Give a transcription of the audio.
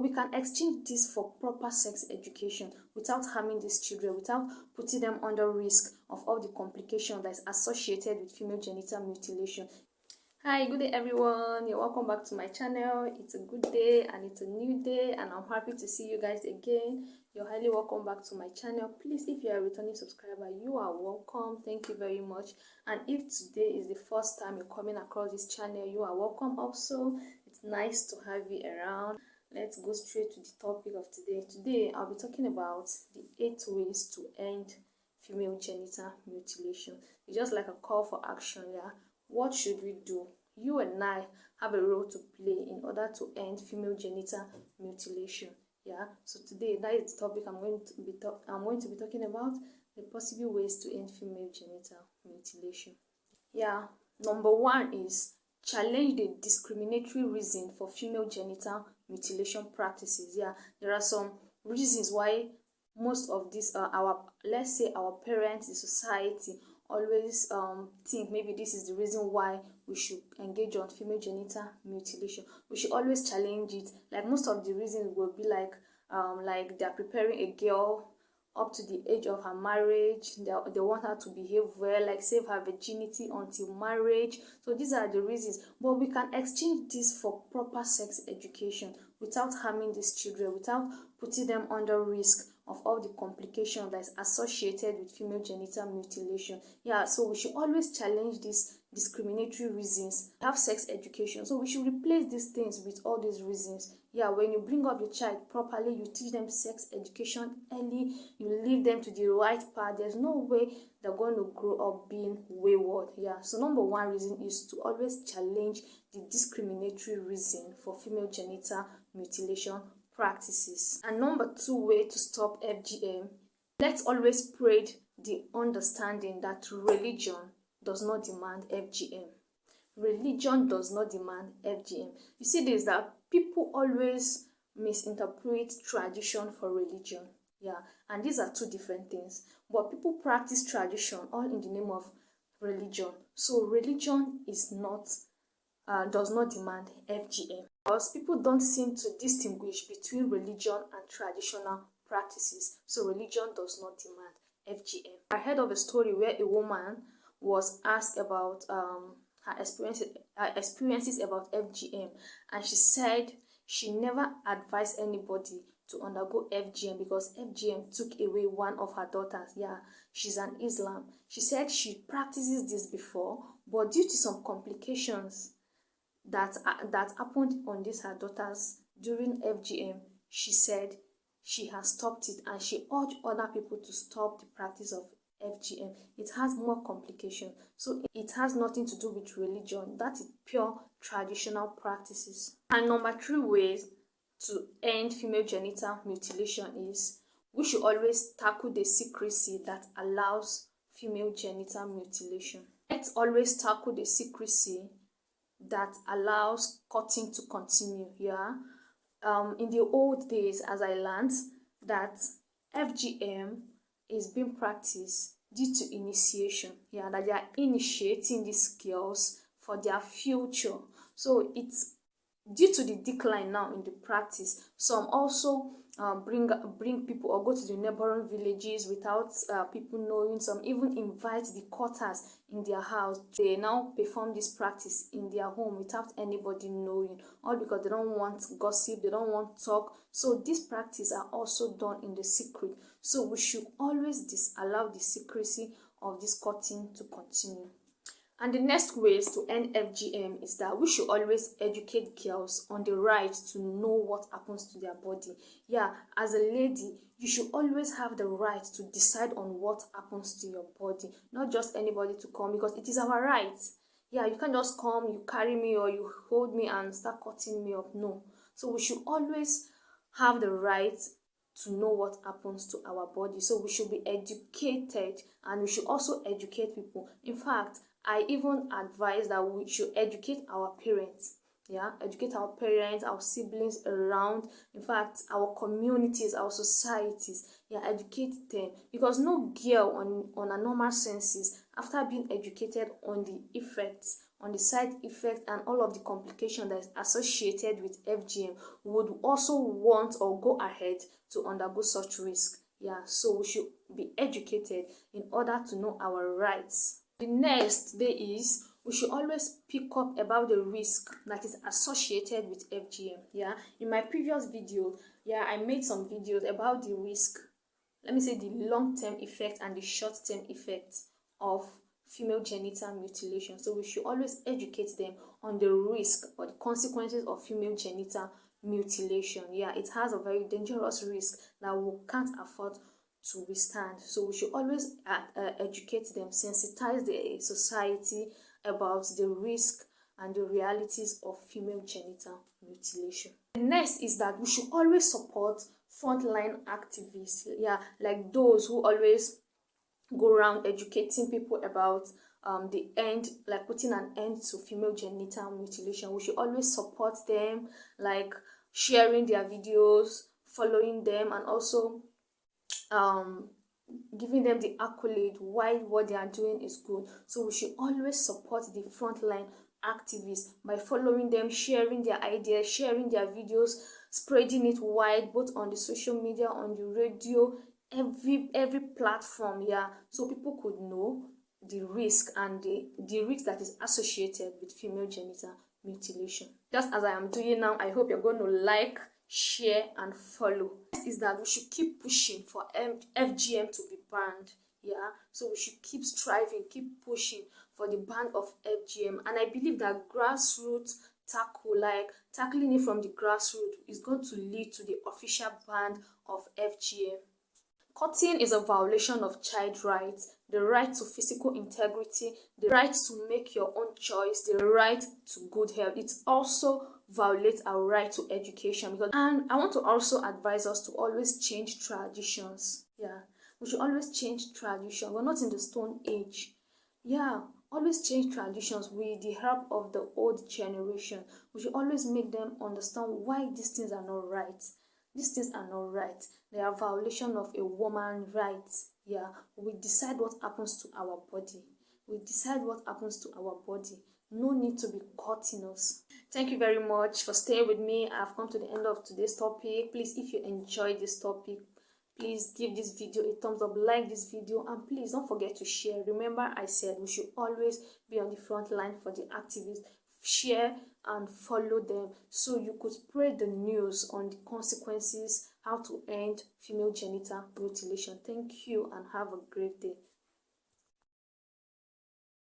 we can exchange this for proper sex education without harming these children, without putting them under risk of all the complications that is associated with female genital mutilation. Hi, good day everyone. You're welcome back to my channel. It's a good day and it's a new day, and I'm happy to see you guys again. You're highly welcome back to my channel. Please, if you are a returning subscriber, you are welcome. Thank you very much. And if today is the first time you're coming across this channel, you are welcome also. It's nice to have you around. Let's go straight to the topic of today. Today I'll be talking about the 8 ways to end female genital mutilation. It's just like a call for action. Yeah, what should we do? You and I have a role to play in order to end female genital mutilation. Yeah, so today that is the topic I'm going to be talking about, the possible ways to end female genital mutilation. Yeah, number 1 is challenge the discriminatory reason for female genital mutilation practices. Yeah, there are some reasons why most of this let's say our parents, the society, always think maybe this is the reason why we should engage on female genital mutilation. We should always challenge it. Like most of the reasons will be like they're preparing a girl up to the age of her marriage. They want her to behave well, like save her virginity until marriage. So these are the reasons. But we can exchange this for proper sex education without harming these children, without putting them under risk of all the complications that is associated with female genital mutilation. Yeah, so we should always challenge these discriminatory reasons. Have sex education, so we should replace these things with all these reasons. Yeah, when you bring up your child properly, you teach them sex education early, you lead them to the right path. There's no way they're going to grow up being wayward. Yeah, so number 1 reason is to always challenge the discriminatory reason for female genital mutilation practices. And number 2 way to stop FGM, let's always spread the understanding that religion does not demand FGM. Religion does not demand FGM. You see this, that people always misinterpret tradition for religion. Yeah, and these are 2 different things. But people practice tradition all in the name of religion. So religion is not does not demand FGM, because people don't seem to distinguish between religion and traditional practices. So religion does not demand FGM. I heard of a story where a woman was asked about her experiences about FGM, and she said she never advised anybody to undergo FGM because FGM took away one of her daughters. Yeah, she's an Islam. She said she practices this before, but due to some complications that happened on her daughters during FGM, she said she has stopped it, and she urged other people to stop the practice of FGM. It has more complications, so it has nothing to do with religion. That is pure traditional practices. And number 3 ways to end female genital mutilation is we should always tackle the secrecy that allows female genital mutilation. Let's always tackle the secrecy that allows cutting to continue. Yeah, in the old days, as I learned, that FGM is being practiced due to initiation. Yeah, that they are initiating these girls for their future. So it's due to the decline now in the practice. Some also bring people or go to the neighboring villages without people knowing. Some even invite the quarters in their house. They now perform this practice in their home without anybody knowing, all because they don't want gossip, they don't want talk. So these practices are also done in the secret. So we should always disallow the secrecy of this cutting to continue. And the next ways to end FGM is that we should always educate girls on the right to know what happens to their body. Yeah, as a lady, you should always have the right to decide on what happens to your body, not just anybody to come, because it is our right. Yeah, you can't just come, you carry me or you hold me and start cutting me up. No. So we should always have the right to know what happens to our body. So we should be educated, and we should also educate people. In fact, I even advise that we should educate our parents. Yeah, educate our parents, our siblings around, in fact our communities, our societies. Yeah, educate them, because no girl on a normal senses, after being educated on the effects, on the side effects and all of the complications that is associated with FGM, would also want or go ahead to undergo such risk. Yeah, so we should be educated in order to know our rights. The next day is, we should always pick up about the risk that is associated with FGM. Yeah, in my previous video, yeah, I made some videos about the risk, let me say the long-term effect and the short-term effect of female genital mutilation. So we should always educate them on the risk or the consequences of female genital mutilation. Yeah, it has a very dangerous risk that we can't afford to withstand. So we should always educate them, sensitize the society about the risk and the realities of female genital mutilation. The next is that we should always support frontline activists, yeah, like those who always go around educating people about the end, like putting an end to female genital mutilation. We should always support them, like sharing their videos, following them, and also giving them the accolade why what they are doing is good. So we should always support the frontline activists by following them, sharing their ideas, sharing their videos, spreading it wide, both on the social media, on the radio, every platform. Yeah, so people could know the risk and the risk that is associated with female genital mutilation. Just as I am doing now, I hope you're going to like, share and follow. Next is that we should keep pushing for FGM to be banned. Yeah, so we should keep striving, keep pushing for the ban of FGM, and I believe that grassroots tackling it from the grassroots is going to lead to the official ban of FGM. Cutting is a violation of child rights, the right to physical integrity, the right to make your own choice, the right to good health. It also violates our right to education. And I want to also advise us to always change traditions. Yeah, we should always change tradition. We're not in the Stone Age. Yeah, always change traditions with the help of the old generation. We should always make them understand why these things are not right. These things are not right. They are violation of a woman's rights. Yeah, we decide what happens to our body. We decide what happens to our body. No need to be cutting us. Thank you very much for staying with me. I've come to the end of today's topic. Please, if you enjoyed this topic, please give this video a thumbs up, like this video, and please don't forget to share. Remember, I said we should always be on the front line for the activists. Share and follow them so you could spread the news on the consequences, how to end female genital mutilation. Thank you and have a great day.